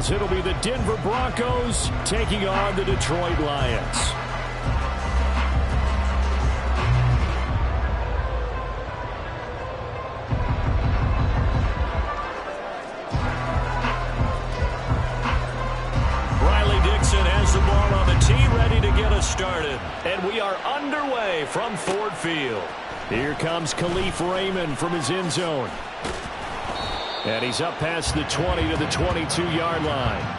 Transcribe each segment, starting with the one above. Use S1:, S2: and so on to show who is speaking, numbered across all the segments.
S1: as it'll be the Denver Broncos taking on the Detroit Lions. Riley Dixon has the ball on the tee, ready to get us started. And we are underway from Ford Field. Here comes Khalif Raymond from his end zone. And he's up past the 20 to the 22-yard line.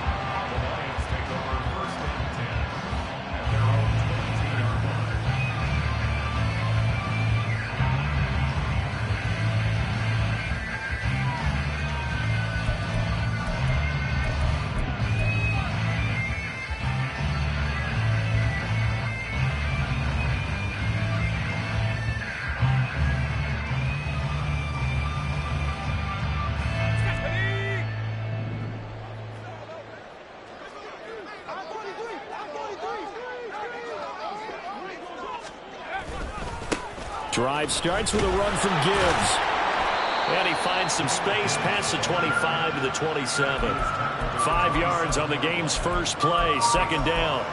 S1: Drive starts with a run from Gibbs. And he finds some space past the 25 to the 27. 5 yards on the game's first play, second down.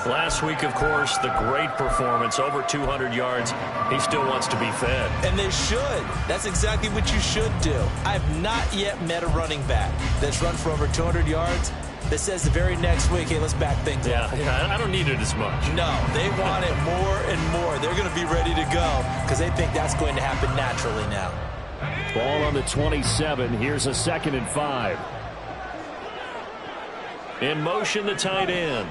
S1: Last week, of course, the great performance, over 200 yards. He still wants to be fed.
S2: And they should. That's exactly what you should do. I have not yet met a running back that's run for over 200 yards that says the very next week, hey, let's back things up.
S1: Yeah, I don't need it as much.
S2: No, they want it more and more. They're going to be ready to go because they think that's going to happen naturally now.
S1: Ball on the 27. Here's a 2nd and 5. In motion, the tight end.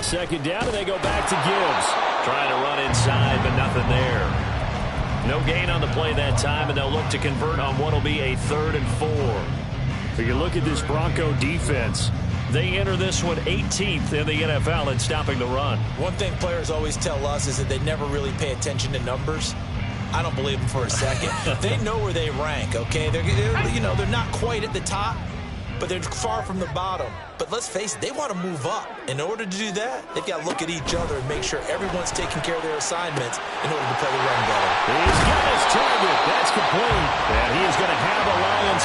S1: Second down, and they go back to Gibbs. Trying to run inside, but nothing there. No gain on the play that time, and they'll look to convert on what will be a 3rd and 4. If you look at this Bronco defense, they enter this one 18th in the NFL in stopping the run.
S2: One thing players always tell us is that they never really pay attention to numbers. I don't believe them for a second. They know where they rank, okay? They're not quite at the top, but they're far from the bottom. But let's face it, they want to move up. In order to do that, they've got to look at each other and make sure everyone's taking care of their assignments in order to play the run better.
S1: He's got his target. That's complete. And he is going to have the Lions.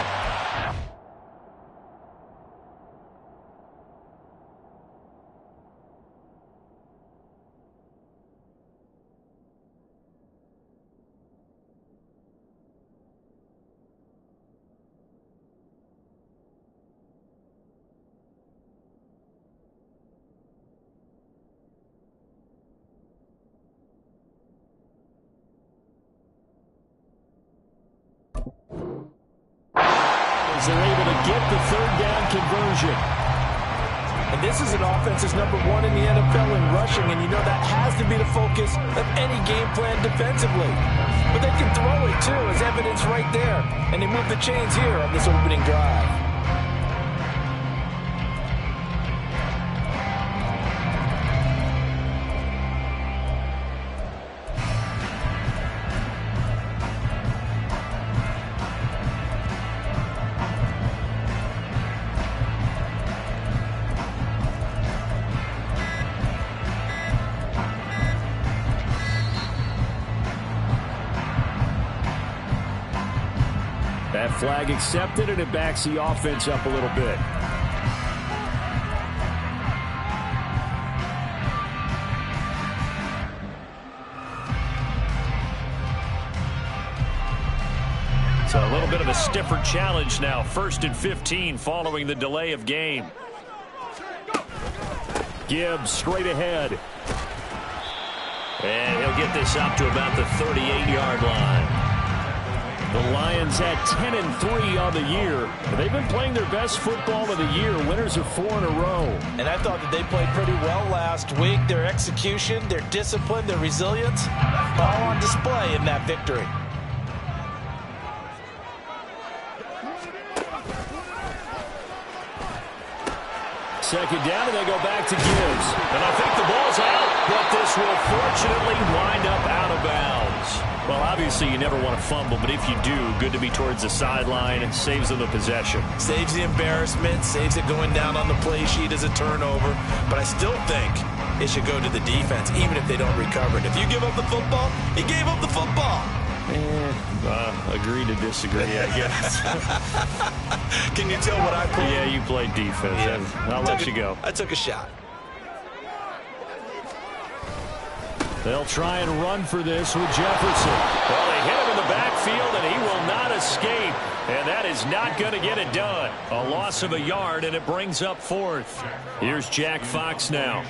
S1: They're able to get the 3rd down conversion.
S2: And this is an offense that's number 1 in the NFL in rushing, and you know that has to be the focus of any game plan defensively. But they can throw it, too, as evidence right there. And they move the chains here on this opening drive.
S1: That flag accepted, and it backs the offense up a little bit. So a little bit of a stiffer challenge now. 1st and 15 following the delay of game. Gibbs straight ahead. And he'll get this up to about the 38-yard line. The Lions at 10-3 on the year. They've been playing their best football of the year. Winners of 4 in a row.
S2: And I thought that they played pretty well last week. Their execution, their discipline, their resilience, all on display in that victory.
S1: Second down, and they go back to Gibbs. And I think the ball's out, but this will fortunately wind up out of bounds. Well, obviously, you never want to fumble, but if you do, good to be towards the sideline. It saves them the possession.
S2: Saves the embarrassment, saves it going down on the play sheet as a turnover. But I still think it should go to the defense, even if they don't recover it. If you give up the football, you gave up the football.
S1: Agree to disagree, I guess.
S2: Can you tell what I played?
S1: Yeah, you played defense. Yeah. I'll let you go.
S2: I took a shot.
S1: They'll try and run for this with Jefferson. Well, they hit him in the backfield, and he will not escape. And that is not going to get it done. A loss of a yard, and it brings up 4th. Here's Jack Fox now.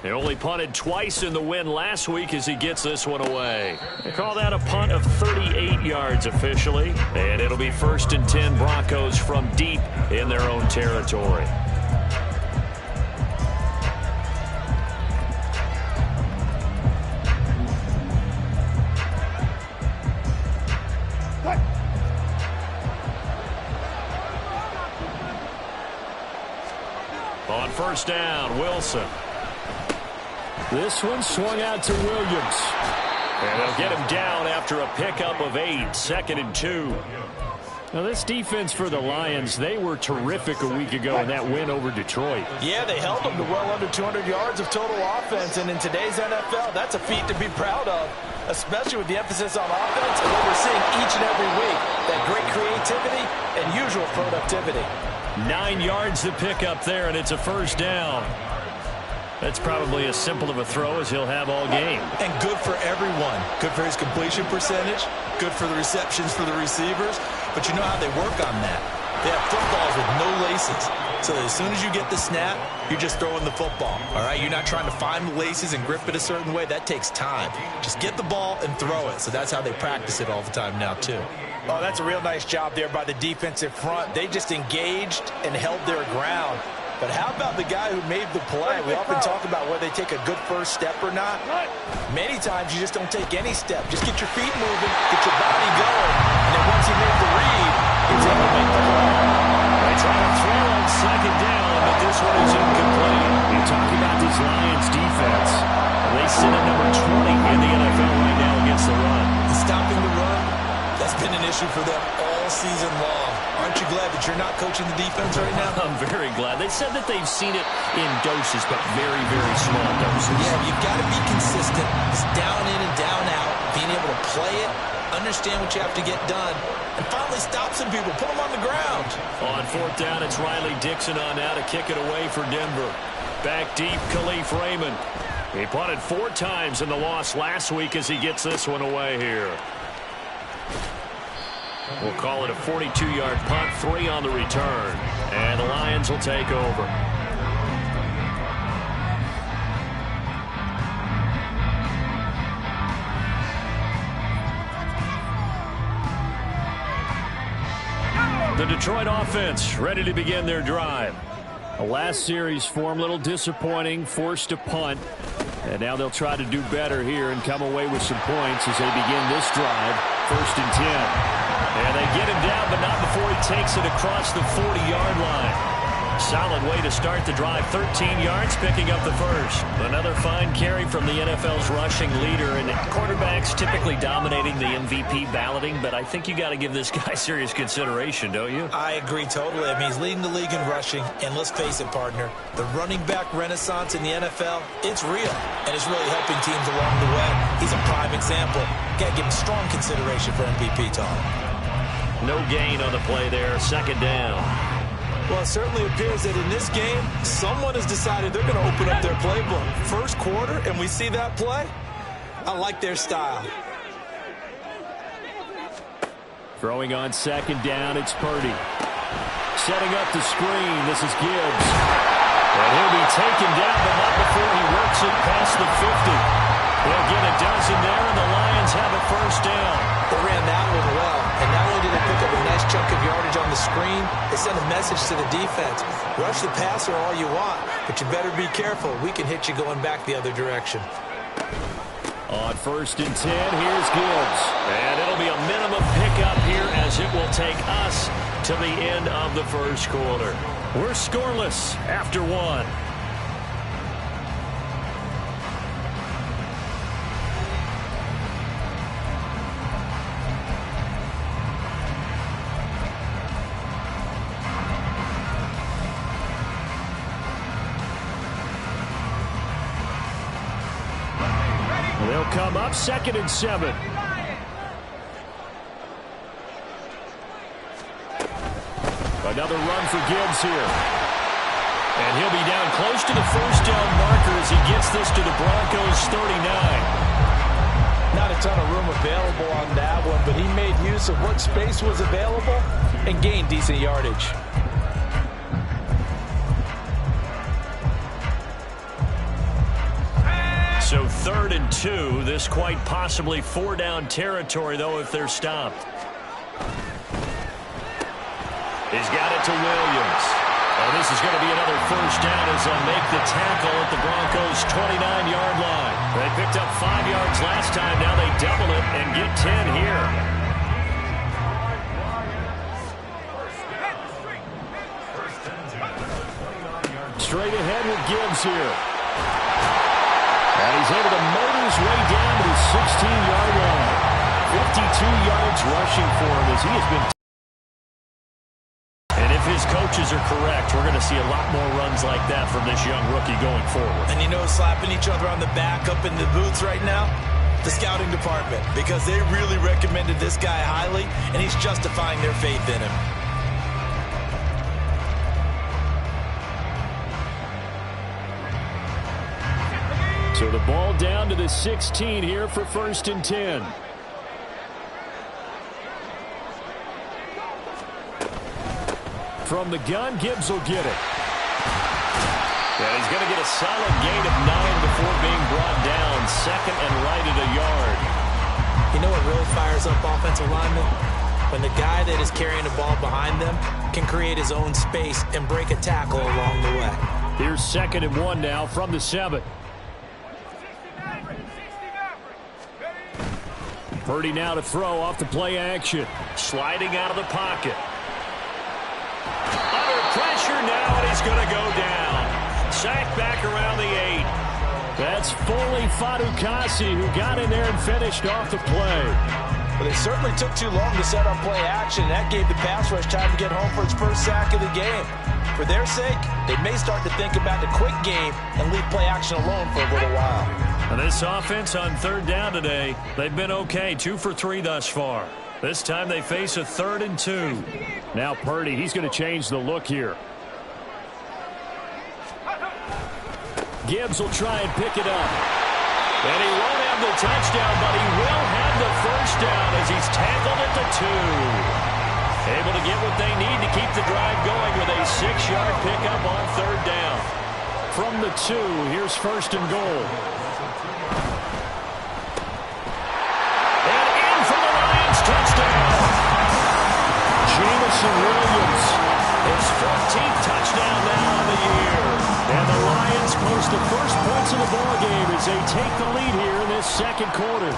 S1: He only punted twice in the win last week as he gets this one away. They call that a punt of 38 yards officially. And it'll be 1st and 10 Broncos from deep in their own territory. On 1st down, Wilson. This one swung out to Williams. And they'll get him down after a pickup of 8, 2nd and 2. Now, this defense for the Lions, they were terrific a week ago in that win over Detroit.
S2: Yeah, they held them to well under 200 yards of total offense, and in today's NFL, that's a feat to be proud of, especially with the emphasis on offense and what we're seeing each and every week, that great creativity and usual productivity.
S1: 9 yards to pick up there, and it's a 1st down. That's probably as simple of a throw as he'll have all game.
S2: And good for everyone. Good for his completion percentage. Good for the receptions for the receivers. But you know how they work on that. They have footballs with no laces. So that as soon as you get the snap, you're just throwing the football. All right? You're not trying to find the laces and grip it a certain way. That takes time. Just get the ball and throw it. So that's how they practice it all the time now, too. Oh, that's a real nice job there by the defensive front. They just engaged and held their ground. But how about the guy who made the play? We often talk about whether they take a good first step or not. Many times you just don't take any step. Just get your feet moving, get your body going, and then once you make the read, he's able to make the play.
S1: They try to throw on 2nd down, but this one is incomplete. You talk about this Lions defense. They sit at number 20 in the NFL right now against the run.
S2: Stopping the run, that's been an issue for them all season long. Aren't you glad that you're not coaching the defense right now?
S1: I'm very glad. They said that they've seen it in doses, but very, very small doses.
S2: Yeah, you've got to be consistent. It's down in and down out, being able to play it, understand what you have to get done, and finally stop some people, put them on the ground.
S1: On 4th down, it's Riley Dixon on now to kick it away for Denver. Back deep, Khalif Raymond. He punted 4 times in the loss last week as he gets this one away here. We'll call it a 42-yard punt, 3 on the return. And the Lions will take over. The Detroit offense ready to begin their drive. The last series form a little disappointing, forced to punt. And now they'll try to do better here and come away with some points as they begin this drive. 1st and 10. And they get him down, but not before he takes it across the 40-yard line. Solid way to start the drive. 13 yards, picking up the 1st. Another fine carry from the NFL's rushing leader. And quarterbacks typically dominating the MVP balloting, but I think you got to give this guy serious consideration, don't you?
S2: I agree totally. I mean, he's leading the league in rushing. And let's face it, partner, the running back renaissance in the NFL, it's real. And it's really helping teams along the way. He's a prime example. Got to give him strong consideration for MVP talk.
S1: No gain on the play there. 2nd down.
S2: Well, it certainly appears that in this game, someone has decided they're going to open up their playbook. 1st quarter, and we see that play. I like their style.
S1: Throwing on 2nd down, it's Purdy. Setting up the screen, this is Gibbs. And he'll be taken down, but not before he works it past the 50. They'll get a dozen there, and the Lions have a 1st down.
S2: They ran that one well, and not only did they pick up a nice chunk of yardage on the screen, they sent a message to the defense. Rush the passer all you want, but you better be careful. We can hit you going back the other direction.
S1: On 1st and 10, here's Gibbs. And it'll be a minimum pickup here as it will take us to the end of the 1st quarter. We're scoreless after 1. up 2nd and 7. Another run for Gibbs here. And he'll be down close to the first down marker as he gets this to the Broncos 39.
S2: Not a ton of room available on that one, but he made use of what space was available and gained decent yardage.
S1: So 3rd and 2. This quite possibly 4-down territory, though, if they're stopped. He's got it to Williams. Oh, this is going to be another first down as they'll make the tackle at the Broncos' 29-yard line. They picked up 5 yards last time. Now they double it and get 10 here. Straight ahead with Gibbs here. And he's able to motor his way down to his 16-yard line. 52 yards rushing for him as he has been. And if his coaches are correct, we're going to see a lot more runs like that from this young rookie going forward.
S2: And you know, slapping each other on the back up in the booths right now? The scouting department, because they really recommended this guy highly, and he's justifying their faith in him.
S1: So the ball down to the 16 here for 1st and 10. From the gun, Gibbs will get it. And he's going to get a solid gain of 9 before being brought down. 2nd and right at a yard.
S2: You know what really fires up offensive linemen? When the guy that is carrying the ball behind them can create his own space and break a tackle along the way.
S1: Here's 2nd and 1 now from the 7. Purdy now to throw off the play action. Sliding out of the pocket. Under pressure now, and he's going to go down. Sacked back around the 8. That's Foley Fatukasi who got in there and finished off the play.
S2: Well, they certainly took too long to set up play action. That gave the pass rush time to get home for its first sack of the game. For their sake, they may start to think about the quick game and leave play action alone for a little while.
S1: And this offense on 3rd down today, they've been okay, 2 for 3 thus far. This time they face a 3rd and 2. Now Purdy, he's going to change the look here. Gibbs will try and pick it up. And he won't have the touchdown, but he will have the first down as he's tackled at the 2. Able to get what they need to keep the drive going with a 6-yard pickup on 3rd down. From the 2, here's 1st and goal. And in for the Lions touchdown. Jameson Williams, his 14th touchdown now on the year. And the Lions post the first points of the ballgame as they take the lead here in this 2nd quarter.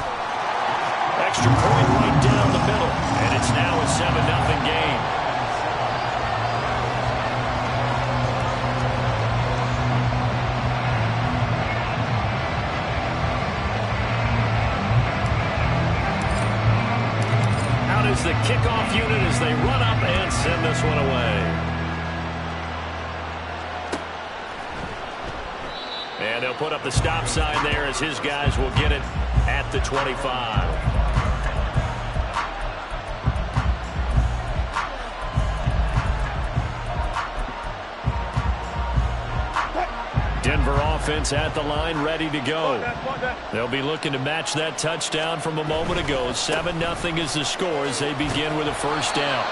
S1: Extra point right down the middle, and it's now a 7-0 game. Out is the kickoff unit as they run up and send this one away. And they'll put up the stop sign there as his guys will get it at the 25. Denver offense at the line, ready to go. They'll be looking to match that touchdown from a moment ago. 7-0 is the score as they begin with a first down.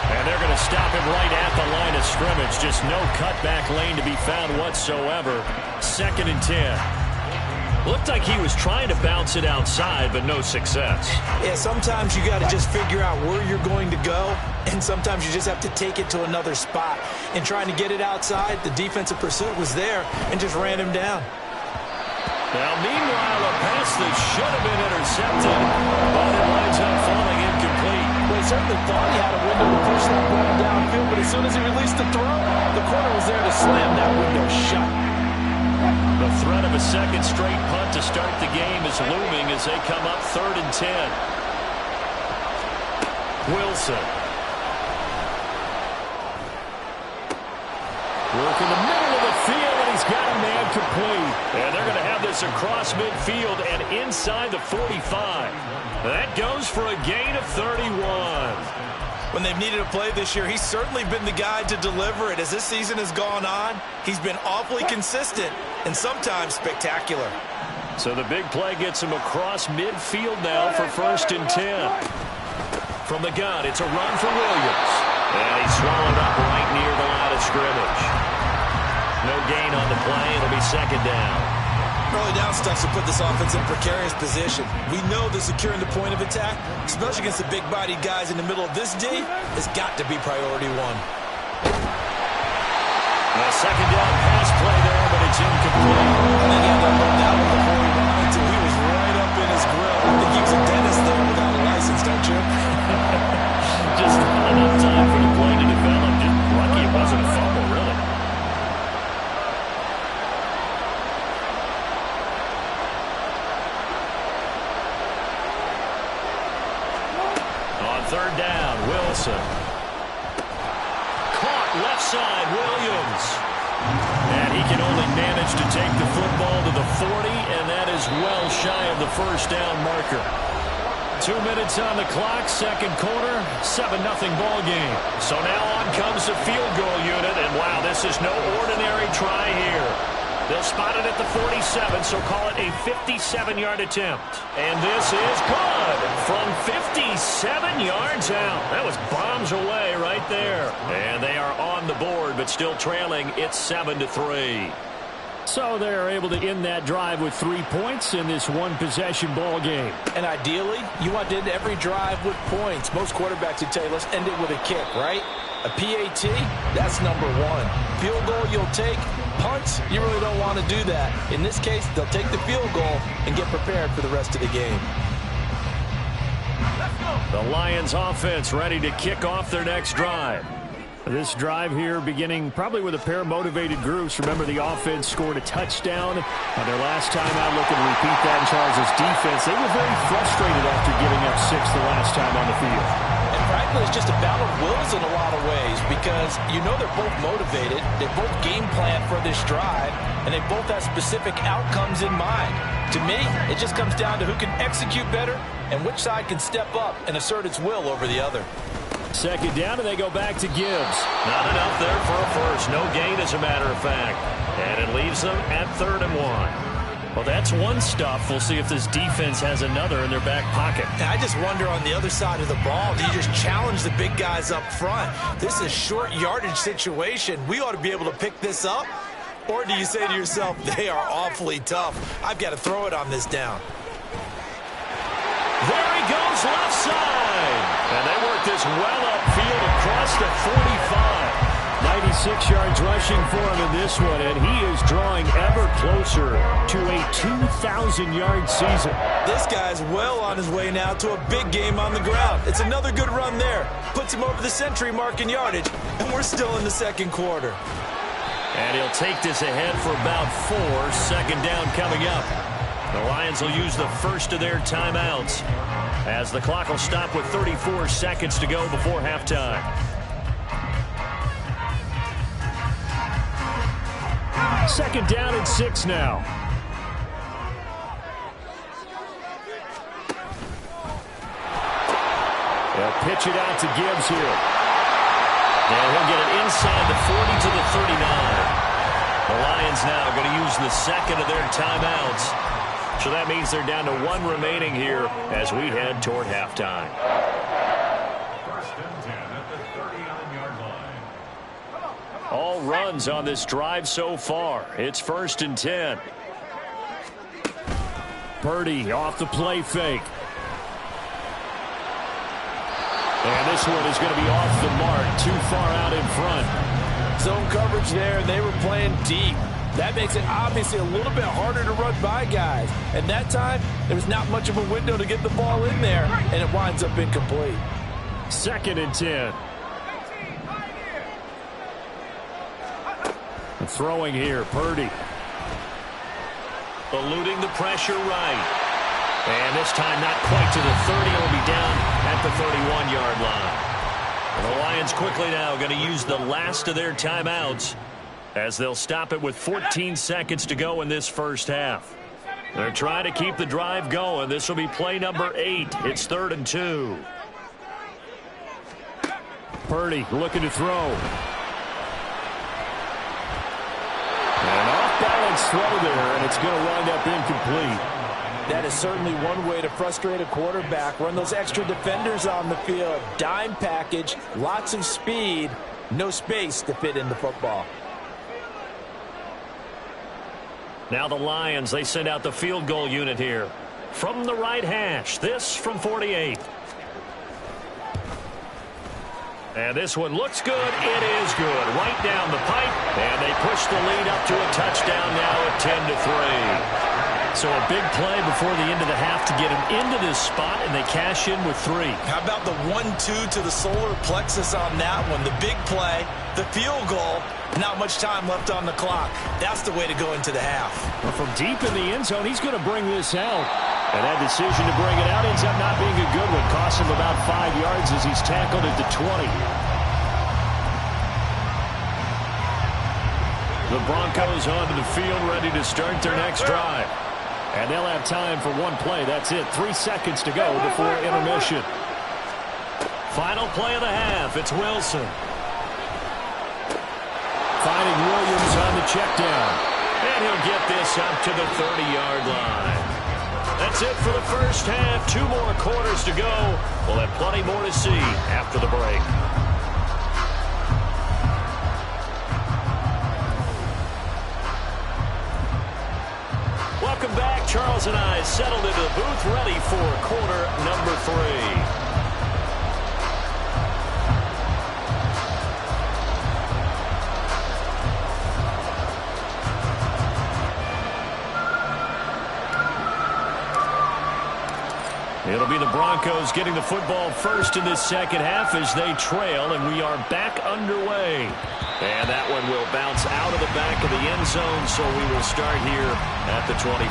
S1: And they're going to stop him right at the line of scrimmage. Just no cutback lane to be found whatsoever. 2nd and 10. Looked like he was trying to bounce it outside, but no success.
S2: Yeah, sometimes you got to just figure out where you're going to go, and sometimes you just have to take it to another spot. And trying to get it outside, the defensive pursuit was there and just ran him down.
S1: Now, meanwhile, a pass that should have been intercepted, but it winds up falling incomplete.
S2: Well, he certainly thought he had a window to push that ball downfield, but as soon as he released the throw, the corner was there to slam that window shut.
S1: The threat of a second straight punt to start the game is looming as they come up 3rd and 10. Wilson. Work in the middle of the field, and he's got a man complete. complete. And they're going to have this across midfield and inside the 45. That goes for a gain of 31.
S2: When they've needed a play this year, he's certainly been the guy to deliver it. As this season has gone on, he's been awfully consistent and sometimes spectacular.
S1: So the big play gets him across midfield now for 1st and 10. From the gun, it's a run for Williams. And he's swallowed up right near the line of scrimmage. No gain on the play. It'll be 2nd down.
S2: Early down stuffs will put this offense in precarious position. We know that securing the point of attack, especially against the big-bodied guys in the middle of this D, has got to be priority one.
S1: A 2nd down pass play there, but it's incomplete.
S2: I think he had that one down before he wanted to. He was right up in his grill. I think he was a dentist there without a license, don't you?
S1: Just not enough time for the play to develop. Just lucky it wasn't a fumble, really. On 3rd down, Wilson. Caught left side, Williams. And he can only manage to take the football to the 40, and that is well shy of the 1st down marker. 2 minutes on the clock, 2nd quarter, 7-0 ball game. So now on comes the field goal unit, and wow, this is no ordinary try here. They'll spot it at the 47, so call it a 57-yard attempt. And this is good from 57 yards out. That was bombs away right there. And they are on the board, but still trailing. It's 7-3. So they're able to end that drive with 3 points in this one-possession ball game.
S2: And ideally, you want to end every drive with points. Most quarterbacks would tell you, let's end it with a kick, right? A PAT, that's number 1. Field goal you'll take. Punts, you really don't want to do that. In this case, they'll take the field goal and get prepared for the rest of the game.
S1: The Lions offense ready to kick off their next drive. This drive here beginning probably with a pair of motivated groups. Remember, the offense scored a touchdown on their last time out. Looking to repeat that in Charles' defense. They were very frustrated after giving up 6 the last time on the field.
S2: And frankly, it's just a battle of wills in a lot of ways because you know they're both motivated. They both game plan for this drive, and they both have specific outcomes in mind. To me, it just comes down to who can execute better and which side can step up and assert its will over the other.
S1: 2nd down, and they go back to Gibbs. Not enough there for a first. No gain, as a matter of fact. And it leaves them at 3rd and 1. Well, that's one stuff. We'll see if this defense has another in their back pocket.
S2: And I just wonder on the other side of the ball, do you just challenge the big guys up front? This is a short yardage situation. We ought to be able to pick this up. Or do you say to yourself, they are awfully tough. I've got to throw it on this down.
S1: There he goes, left side. And they work this well upfield across the 45. 96 yards rushing for him in this one, and he is drawing ever closer to a 2,000-yard season.
S2: This guy's well on his way now to a big game on the ground. It's another good run there. Puts him over the century mark in yardage, and we're still in the 2nd quarter.
S1: And he'll take this ahead for about 4. 2nd down coming up. The Lions will use the first of their timeouts as the clock will stop with 34 seconds to go before halftime. Second down and 6 now. They'll pitch it out to Gibbs here. And he'll get it inside the 40 to the 39. The Lions now going to use the second of their timeouts. So that means they're down to 1 remaining here as we head toward halftime.
S3: 1st and 10 at the 39-yard line.
S1: All runs on this drive so far. It's 1st and 10. Purdy off the play fake. And this one is going to be off the mark, too far out in front.
S2: Zone coverage there, and they were playing deep. That makes it obviously a little bit harder to run by guys. And that time, there was not much of a window to get the ball in there, and it winds up incomplete.
S1: 2nd and 10. Throwing here, Purdy. Eluding the pressure right. And this time not quite to the 30. It'll be down at the 31-yard line. And the Lions quickly now going to use the last of their timeouts as they'll stop it with 14 seconds to go in this first half. They're trying to keep the drive going. This will be play number 8. It's 3rd and 2. Purdy looking to throw. An off-balance throw there, and it's going to wind up incomplete.
S2: That is certainly one way to frustrate a quarterback. Run those extra defenders on the field. Dime package, lots of speed, no space to fit in the football.
S1: Now the Lions, they send out the field goal unit here. From the right hash, this from 48. And this one looks good. It is good. Right down the pipe. And they push the lead up to a touchdown now at 10-3. So a big play before the end of the half to get him into this spot, and they cash in with 3.
S2: How about the 1-2 to the solar plexus on that one? The big play, the field goal, not much time left on the clock. That's the way to go into the half.
S1: Well, from deep in the end zone, he's going to bring this out. And that decision to bring it out ends up not being a good one. Costs him about 5 yards as he's tackled at the 20. The Broncos onto the field, ready to start their next drive. And they'll have time for one play. That's it. 3 seconds to go before intermission. Final play of the half. It's Wilson. Finding Williams on the check down. And he'll get this up to the 30-yard line. That's it for the first half. 2 more quarters to go. We'll have plenty more to see after the break. Welcome back. Charles and I settled into the booth, ready for quarter number 3. It'll be the Broncos getting the football first in this second half as they trail, and we are back underway. And that one will bounce out of the back of the end zone, so we will start here at the 25.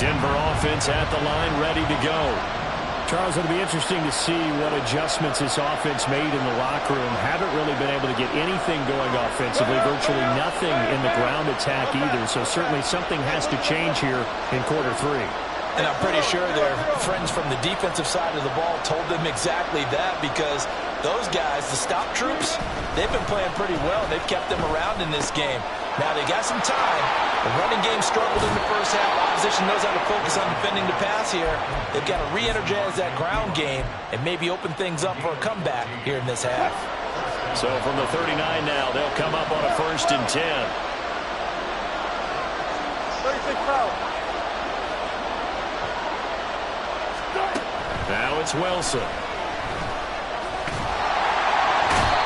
S1: Denver offense at the line, ready to go. Charles, it'll be interesting to see what adjustments this offense made in the locker room. Haven't really been able to get anything going offensively, virtually nothing in the ground attack either. So certainly something has to change here in quarter 3.
S2: And I'm pretty sure their friends from the defensive side of the ball told them exactly that, because those guys, the stop troops, they've been playing pretty well. They've kept them around in this game. Now they got some time. The running game struggled in the first half. Opposition knows how to focus on defending the pass here. They've got to re-energize that ground game and maybe open things up for a comeback here in this half.
S1: So from the 39 now, they'll come up on a 1st and 10.
S4: 36 foul.
S1: Now it's Wilson.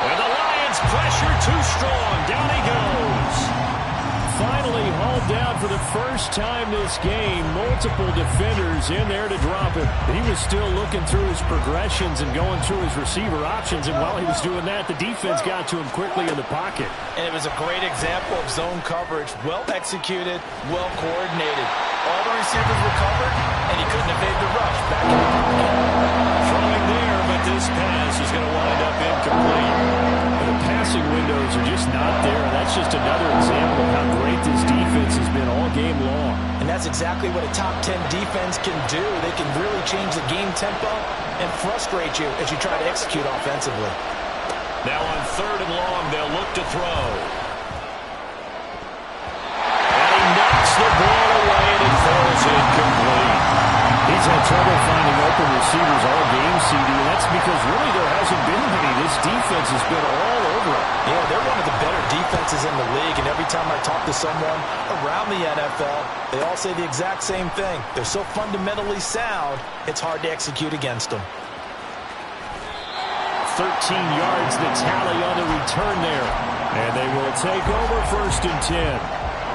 S1: And the Lions pressure too strong. Down he goes. Finally hauled down for the first time this game. Multiple defenders in there to drop him. He was still looking through his progressions and going through his receiver options, and while he was doing that, the defense got to him quickly in the pocket.
S2: And it was a great example of zone coverage. Well executed, well coordinated. All the receivers were covered, and he couldn't evade the rush. Back in the pocket.
S1: Throwing there, but this pass is going to wind up incomplete. The passing windows are just not there, and that's just another example of how great this defense has been all game long.
S2: And that's exactly what a top 10 defense can do. They can really change the game tempo and frustrate you as you try to execute offensively.
S1: Now on 3rd and long, they'll look to throw. And he knocks the ball away, and it falls incomplete. He's had trouble finding open receivers all game, CD, and that's because really there hasn't been many. This defense has been all over it.
S2: Yeah, they're one of the better defenses in the league, and every time I talk to someone around the NFL, they all say the exact same thing. They're so fundamentally sound, it's hard to execute against them.
S1: 13 yards the tally on the return there. And they will take over 1st and 10.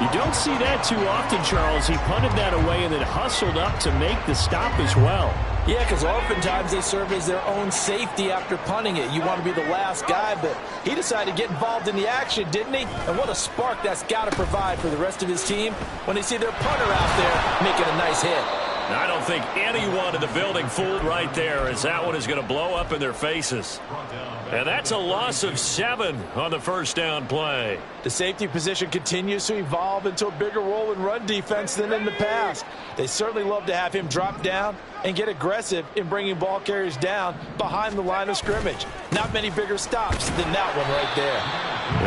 S1: You don't see that too often, Charles. He punted that away and then hustled up to make the stop as well.
S2: Yeah, because oftentimes they serve as their own safety after punting it. You want to be the last guy, but he decided to get involved in the action, didn't he? And what a spark that's got to provide for the rest of his team when they see their punter out there making a nice hit.
S1: I don't think anyone in the building fooled right there, as that one is going to blow up in their faces. And that's a loss of 7 on the first down play.
S2: The safety position continues to evolve into a bigger role in run defense than in the past. They certainly love to have him drop down and get aggressive in bringing ball carriers down behind the line of scrimmage. Not many bigger stops than that one right there.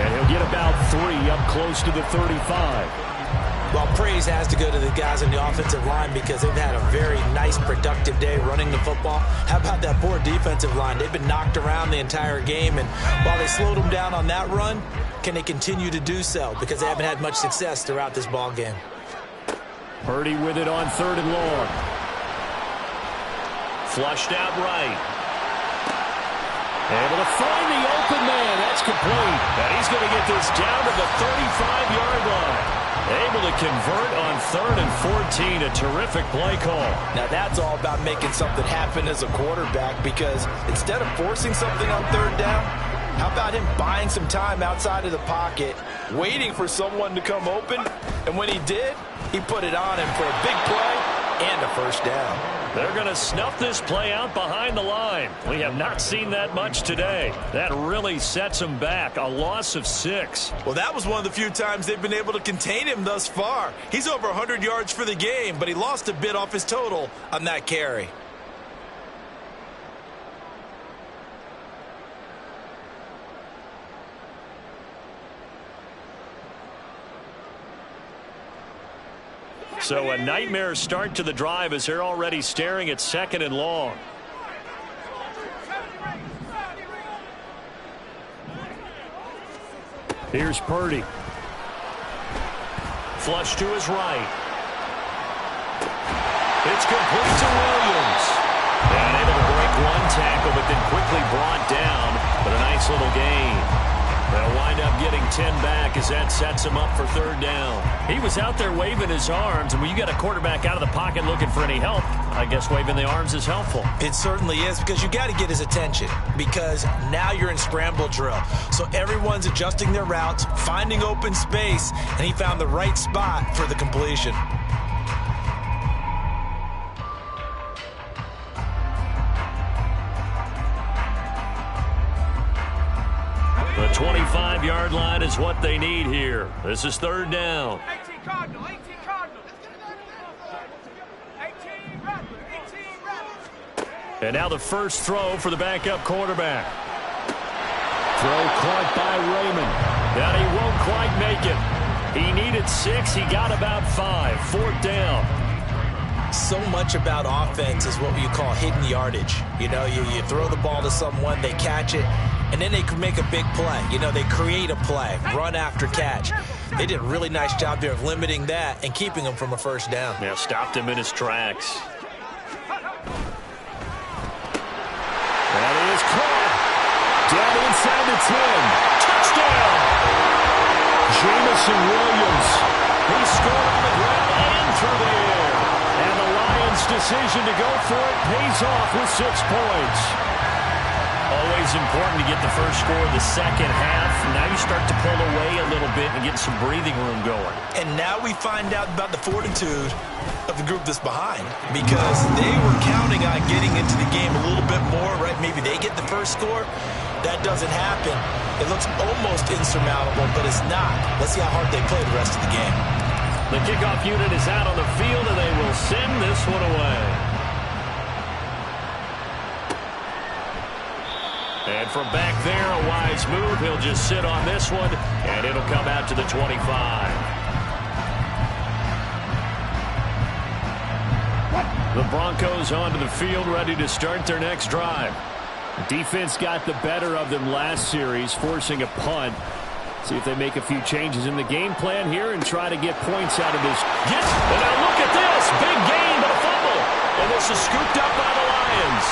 S1: And he'll get about 3 up close to the 35.
S2: Well, praise has to go to the guys on the offensive line because they've had a very nice, productive day running the football. How about that poor defensive line? They've been knocked around the entire game, and while they slowed them down on that run, can they continue to do so? Because they haven't had much success throughout this ball game.
S1: Purdy with it on 3rd and long. Flushed out right. Able to find the open man. That's complete. And he's going to get this down to the 35-yard line. Able to convert on 3rd and 14. A terrific play call.
S2: Now that's all about making something happen as a quarterback, because instead of forcing something on 3rd down, how about him buying some time outside of the pocket, waiting for someone to come open, and when he did, he put it on him for a big play and a first down.
S1: They're going to snuff this play out behind the line. We have not seen that much today. That really sets him back. A loss of 6.
S2: Well, that was one of the few times they've been able to contain him thus far. He's over 100 yards for the game, but he lost a bit off his total on that carry.
S1: So a nightmare start to the drive as they're already staring at 2nd and long. Here's Purdy. Flush to his right. It's complete to Williams. And able to break one tackle, but then quickly brought down. But a nice little gain. They'll wind up getting 10 back as that sets him up for 3rd down. He was out there waving his arms, and when you got a quarterback out of the pocket looking for any help, I guess waving the arms is helpful.
S2: It certainly is, because you got to get his attention, because now you're in scramble drill. So everyone's adjusting their routes, finding open space, and he found the right spot for the completion.
S1: The 25-yard line is what they need here. This is 3rd down.
S4: 18 Cardinal, 18 Cardinal. 18 Rattler, 18 Rattler.
S1: And now the first throw for the backup quarterback. Throw caught by Raymond. And he won't quite make it. He needed 6. He got about 5. 4th down.
S2: So much about offense is what you call hidden yardage. You know, you throw the ball to someone, they catch it, and then they can make a big play. You know, they create a play, run after catch. They did a really nice job there of limiting that and keeping him from a first down.
S1: Yeah, stopped him in his tracks. That is caught. Down inside the 10. Touchdown. Jamison Williams. He scored on the ground and through the air. And the Lions' decision to go for it pays off with 6 points. Always important to get the first score of the second half. Now you start to pull away a little bit and get some breathing room going.
S2: And now we find out about the fortitude of the group that's behind, because they were counting on getting into the game a little bit more, right? Maybe they get the first score. That doesn't happen. It looks almost insurmountable, but it's not. Let's see how hard they play the rest of the game.
S1: The kickoff unit is out on the field, and they will send this one away. And from back there, a wise move. He'll just sit on this one, and it'll come out to the 25. The Broncos onto the field, ready to start their next drive. The defense got the better of them last series, forcing a punt. See if they make a few changes in the game plan here and try to get points out of this. Yes, and now look at this. Big gain, but a fumble. And this is scooped up by the Lions.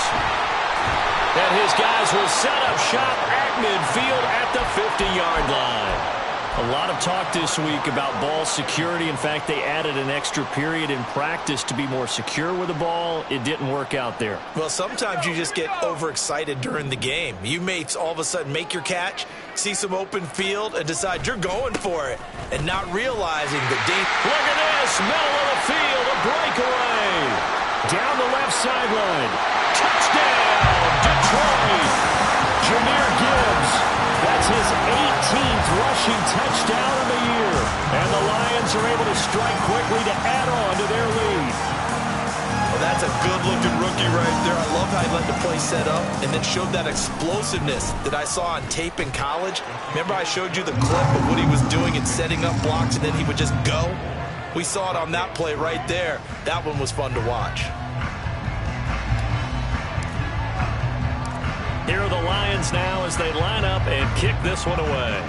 S1: And his guys will set up shop at midfield at the 50-yard line. A lot of talk this week about ball security. In fact, they added an extra period in practice to be more secure with the ball. It didn't work out there.
S2: Well, sometimes you just get overexcited during the game. You may all of a sudden make your catch, see some open field, and decide you're going for it, and not realizing the danger.
S1: Look at this, middle of the field, a breakaway. sideline. Touchdown, Detroit. Jahmyr Gibbs. That's his 18th rushing touchdown of the year. And the Lions are able to strike quickly to add on to their lead.
S2: Well, that's a good-looking rookie right there. I love how he let the play set up and then showed that explosiveness that I saw on tape in college. Remember I showed you the clip of what he was doing and setting up blocks, and then he would just go? We saw it on that play right there. That one was fun to watch.
S1: Here are the Lions now as they line up and kick this one away.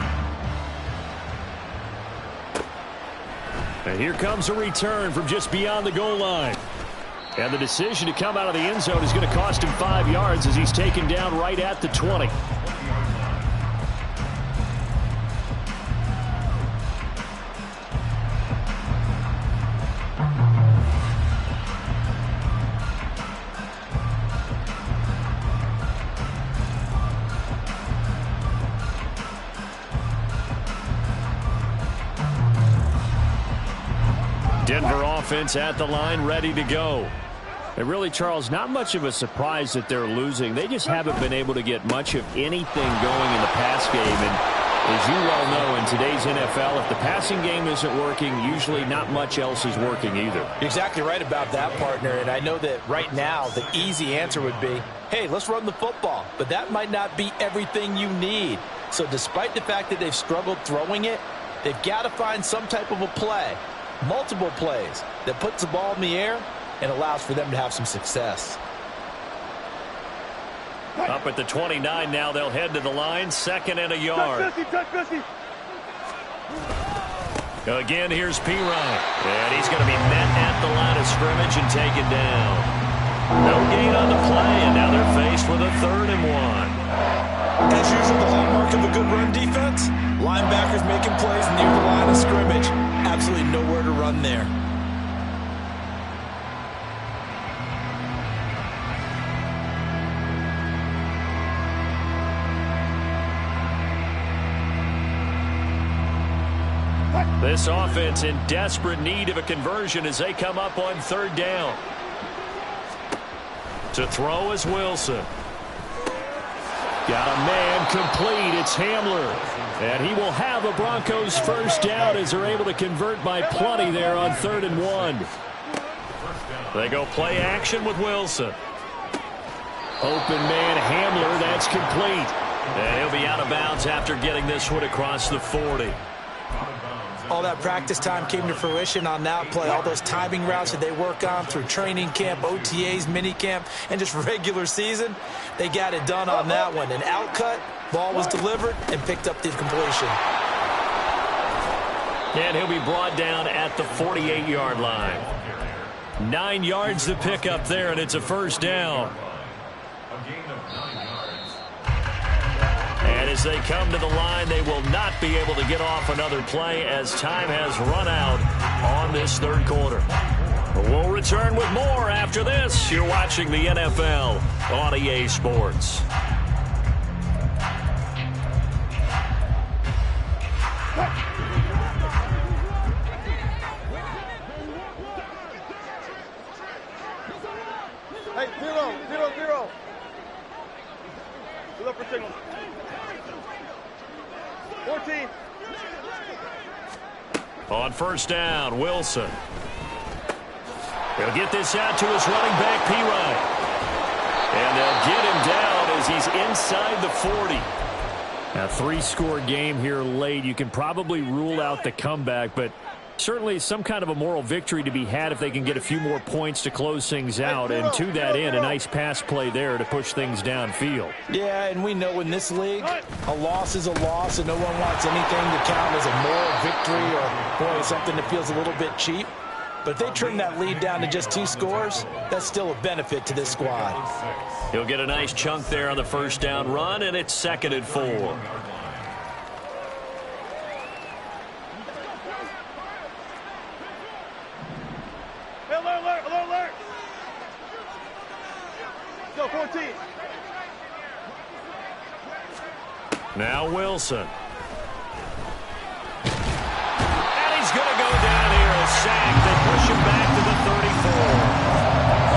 S1: And here comes a return from just beyond the goal line. And the decision to come out of the end zone is going to cost him 5 yards as he's taken down right at the 20. Denver offense at the line, ready to go. And really, Charles, not much of a surprise that they're losing. They just haven't been able to get much of anything going in the pass game. And as you well know, in today's NFL, if the passing game isn't working, usually not much else is working either.
S2: You're exactly right about that, partner. And I know that right now the easy answer would be, hey, let's run the football. But that might not be everything you need. So despite the fact that they've struggled throwing it, they've got to find some type of a play, multiple plays, that puts the ball in the air and allows for them to have some success.
S1: Up at the 29 now, they'll head to the line, 2nd and a yard. Again, here's Pirine. And he's going to be met at the line of scrimmage and taken down. No gain on the play, and now they're faced with a 3rd and 1.
S2: As usual, the hallmark of a good run defense, linebackers making plays near the line of scrimmage. Absolutely nowhere to run there.
S1: This offense in desperate need of a conversion as they come up on 3rd down. To throw is Wilson. Got a man complete. It's Hamler. And he will have a Broncos 1st down as they're able to convert by plenty there on 3rd and 1. They go play action with Wilson. Open man Hamler. That's complete. And he'll be out of bounds after getting this one across the 40.
S2: All that practice time came to fruition on that play. All those timing routes that they work on through training camp, OTAs, minicamp, and just regular season, they got it done on that one. An outcut, ball was delivered, and picked up the completion.
S1: And he'll be brought down at the 48-yard line. 9 yards to pick up there, and it's a 1st down. And as they come to the line, they will not be able to get off another play as time has run out on this 3rd quarter. We'll return with more after this. You're watching the NFL on EA Sports.
S4: Hey, 0-0-0. Look for signal. 14.
S1: On 1st down, Wilson. He'll get this out to his running back, Pirine. And they'll get him down as he's inside the 40. A 3-score game here late. You can probably rule out the comeback, but certainly some kind of a moral victory to be had if they can get a few more points to close things out. And to that end, a nice pass play there to push things downfield.
S2: Yeah, and we know in this league, a loss is a loss, and no one wants anything to count as a moral victory or, boy, something that feels a little bit cheap. But if they trim that lead down to just 2 scores, that's still a benefit to this squad.
S1: He'll get a nice chunk there on the 1st down run, and it's 2nd and 4.
S4: Alert! Go, 14.
S1: Now Wilson. And he's going to go down here. A sack. They push him back to the 34.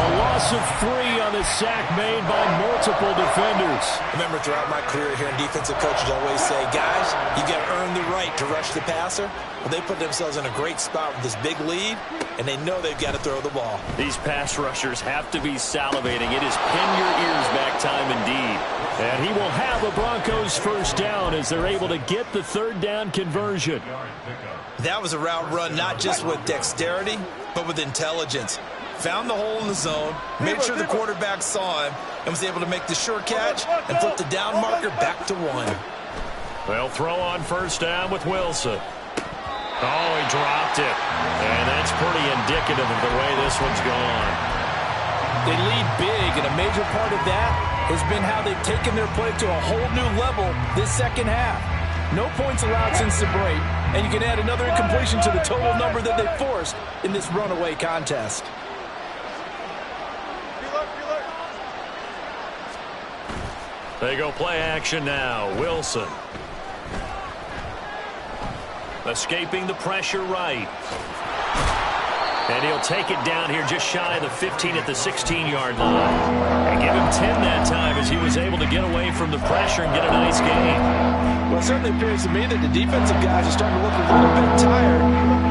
S1: A loss of sack made by multiple defenders.
S2: Remember, throughout my career here in defensive coaches always say, guys, you got to earn the right to rush the passer. Well, they put themselves in a great spot with this big lead, and they know they've got to throw the ball.
S1: These pass rushers have to be salivating. It is pin your ears back time indeed. And he will have the Broncos first down as they're able to get the third down conversion.
S2: That was a route run not just with dexterity, but with intelligence. Found the hole in the zone, made sure the quarterback saw him, and was able to make the sure catch and flip the down marker back to 1.
S1: They'll throw on first down with Wilson. Oh, he dropped it. And that's pretty indicative of the way this one's gone.
S2: They lead big, and a major part of that has been how they've taken their play to a whole new level this second half. No points allowed since the break, and you can add another incompletion to the total number that they forced in this runaway contest.
S1: They go play action now. Wilson. Escaping the pressure right. And he'll take it down here just shy of the 15 at the 16-yard line. And give him 10 that time as he was able to get away from the pressure and get a nice gain.
S2: Well, it certainly appears to me that the defensive guys are starting to look a little bit tired.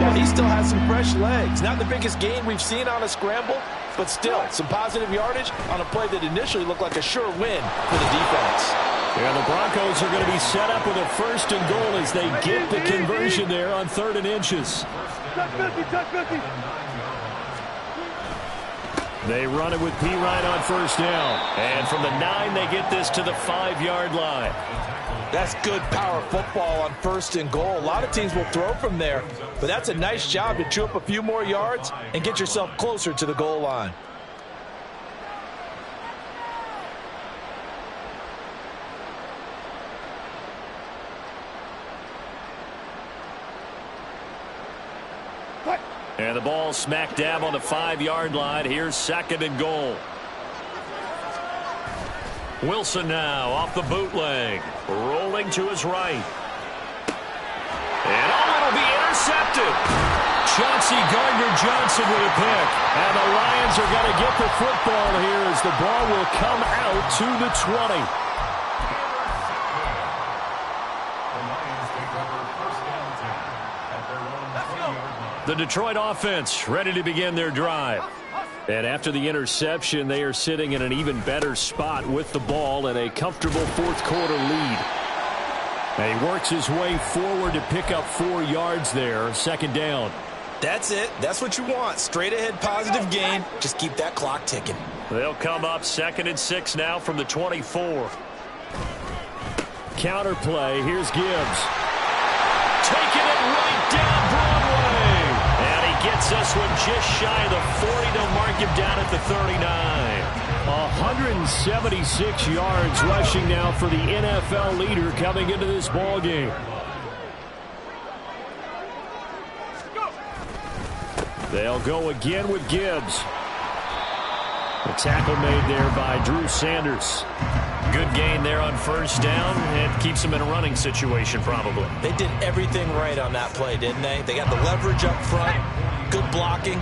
S2: While he still has some fresh legs. Not the biggest gain we've seen on a scramble, but still some positive yardage on a play that initially looked like a sure win for the defense.
S1: Yeah, the Broncos are going to be set up with a first and goal as they get the conversion there on 3rd and inches. They run it with P-Ryan on first down. And from the 9, they get this to the 5-yard line.
S2: That's good power football on 1st and goal. A lot of teams will throw from there, but that's a nice job to chew up a few more yards and get yourself closer to the goal line.
S1: And the ball smack dab on the 5-yard line. Here's 2nd and goal. Wilson now off the bootleg. Rolling to his right. And it'll be intercepted. Chauncey Gardner-Johnson with a pick. And the Lions are going to get the football here as the ball will come out to the 20. The Detroit offense ready to begin their drive. And after the interception, they are sitting in an even better spot with the ball and a comfortable 4th quarter lead. And he works his way forward to pick up 4 yards there. 2nd down.
S2: That's it. That's what you want. Straight ahead positive gain. Just keep that clock ticking.
S1: They'll come up 2nd and 6 now from the 24. Counter play. Here's Gibbs. Taking it right down Broadway. And he gets this one just shy of the 40. They'll mark him down at the 39. 176 yards rushing now for the NFL leader coming into this ball game. They'll go again with Gibbs. The tackle made there by Drew Sanders. Good gain there on first down. It keeps them in a running situation probably.
S2: They did everything right on that play, didn't they? They got the leverage up front, good blocking,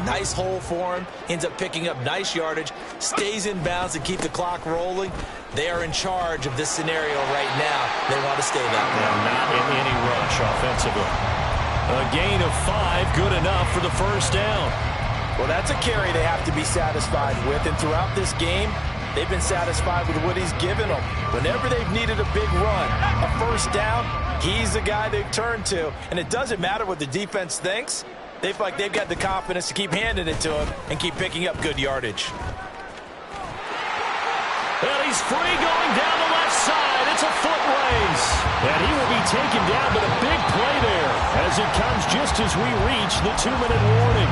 S2: nice hole for him, ends up picking up nice yardage, stays in bounds and keep the clock rolling. They are in charge of this scenario right now. They want to stay that way.
S1: Not in any rush offensively. A gain of 5, good enough for the first down.
S2: Well, that's a carry they have to be satisfied with, and throughout this game, they've been satisfied with what he's given them. Whenever they've needed a big run, a first down, he's the guy they've turned to. And it doesn't matter what the defense thinks. They feel like they've got the confidence to keep handing it to him and keep picking up good yardage.
S1: And he's free going down the left side. It's a foot race. And he will be taken down, but a big play there as it comes just as we reach the 2-minute warning.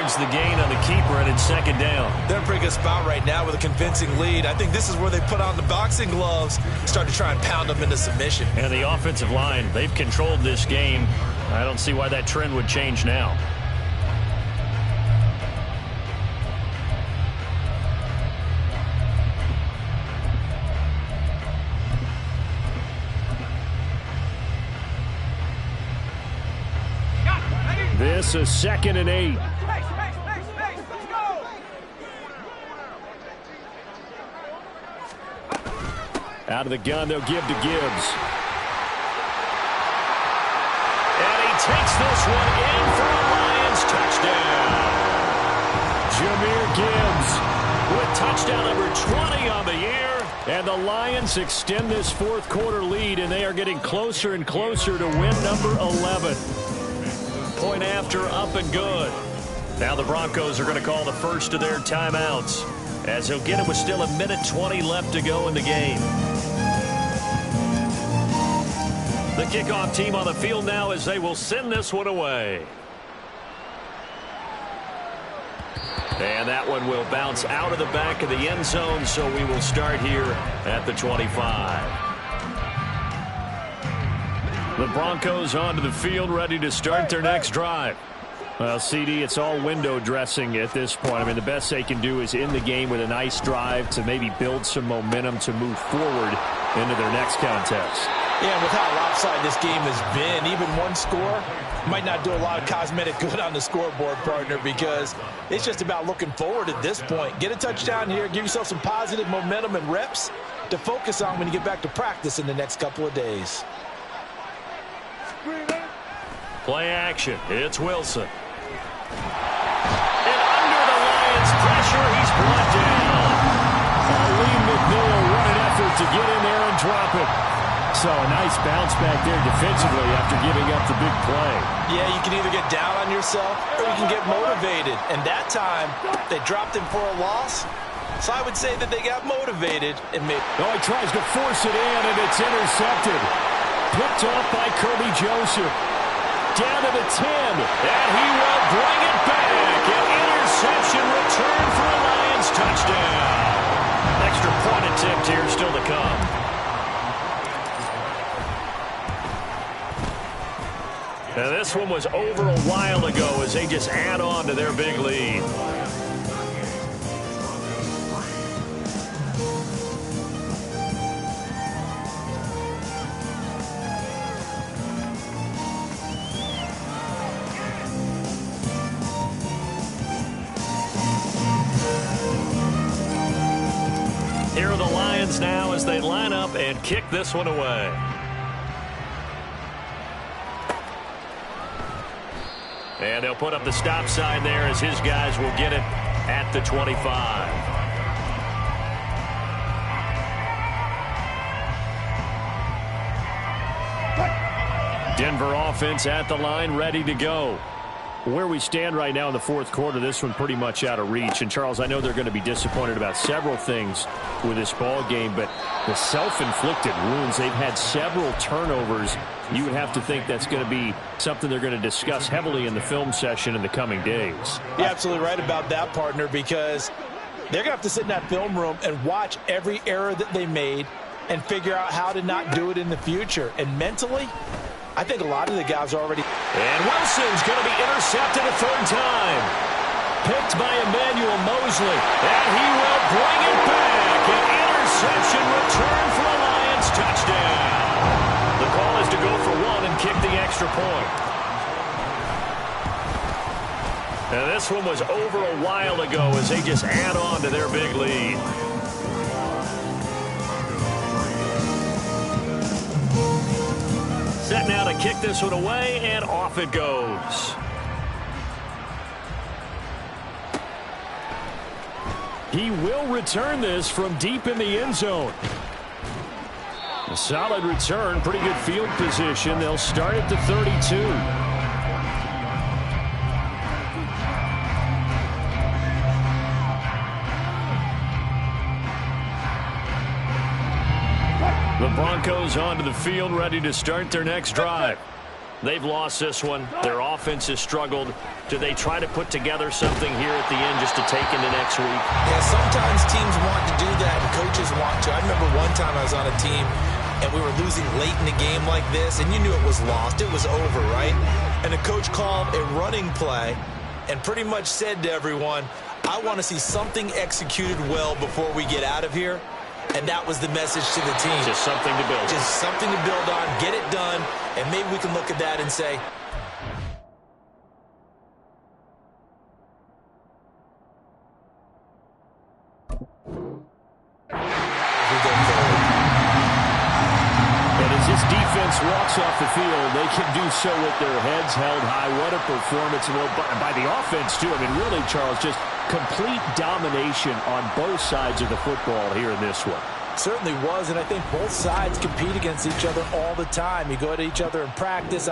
S1: The gain on the keeper, and it's 2nd down.
S2: They're in a pretty good spot right now with a convincing lead. I think this is where they put on the boxing gloves, start to try and pound them into submission.
S1: And the offensive line, they've controlled this game. I don't see why that trend would change now. This is 2nd and 8. Out of the gun, they'll give to Gibbs. And he takes this one in for a Lions touchdown. Jahmyr Gibbs with touchdown number 20 on the year. And the Lions extend this fourth quarter lead, and they are getting closer and closer to win number 11. Point after, up and good. Now the Broncos are going to call the first of their timeouts, as he'll get it with still 1:20 left to go in the game. The kickoff team on the field now as they will send this one away. And that one will bounce out of the back of the end zone, so we will start here at the 25. The Broncos onto the field, ready to start their next drive. Well, CD, it's all window dressing at this point. I mean, the best they can do is in the game with a nice drive to maybe build some momentum to move forward into their next contest.
S2: Yeah, with how lopsided this game has been, even one score might not do a lot of cosmetic good on the scoreboard, partner, because it's just about looking forward at this point. Get a touchdown here, give yourself some positive momentum and reps to focus on when you get back to practice in the next couple of days.
S1: Play action. It's Wilson. And under the Lions' pressure, he's brought down. Lee McNeil, what an effort to get in there and drop it. So a nice bounce back there defensively after giving up the big play.
S2: Yeah, you can either get down on yourself or you can get motivated. And that time, they dropped him for a loss. So I would say that they got motivated and made.
S1: Oh, he tries to force it in, and it's intercepted. Picked up by Kirby Joseph. Down to the 10, and he will bring it back. An interception return for a Lions touchdown. Extra point attempt here still to come. Now this one was over a while ago as they just add on to their big lead. Here are the Lions now as they line up and kick this one away. And they'll put up the stop sign there as his guys will get it at the 25. Denver offense at the line, ready to go. Where we stand right now in the fourth quarter, this one pretty much out of reach. And, Charles, I know they're going to be disappointed about several things with this ball game, but the self-inflicted wounds, they've had several turnovers. You would have to think that's going to be something they're going to discuss heavily in the film session in the coming days.
S2: You're absolutely right about that, partner, because they're going to have to sit in that film room and watch every error that they made and figure out how to not do it in the future. And mentally, I think a lot of the guys are already.
S1: And Wilson's going to be intercepted a third time. Picked by Emmanuel Mosley. And he will bring it back. An interception return for a Lions touchdown. The call is to go for one and kick the extra point. And this one was over a while ago as they just add on to their big lead. Set now to kick this one away, and off it goes. He will return this from deep in the end zone. A solid return, pretty good field position. They'll start at the 32. The Broncos onto the field, ready to start their next drive. They've lost this one. Their offense has struggled. Do they try to put together something here at the end just to take into next week?
S2: Yeah, sometimes teams want to do that and coaches want to. I remember one time I was on a team and we were losing late in the game like this, and you knew it was lost. It was over, right? And the coach called a running play and pretty much said to everyone, I want to see something executed well before we get out of here. And that was the message to the team.
S1: Just something to build.
S2: Just something to build on, get it done, and maybe we can look at that and say,
S1: this defense walks off the field, they can do so with their heads held high. What a performance. Well, by the offense, too. I mean, really, Charles, just complete domination on both sides of the football here in this one.
S2: Certainly was, and I think both sides compete against each other all the time. You go to each other in practice.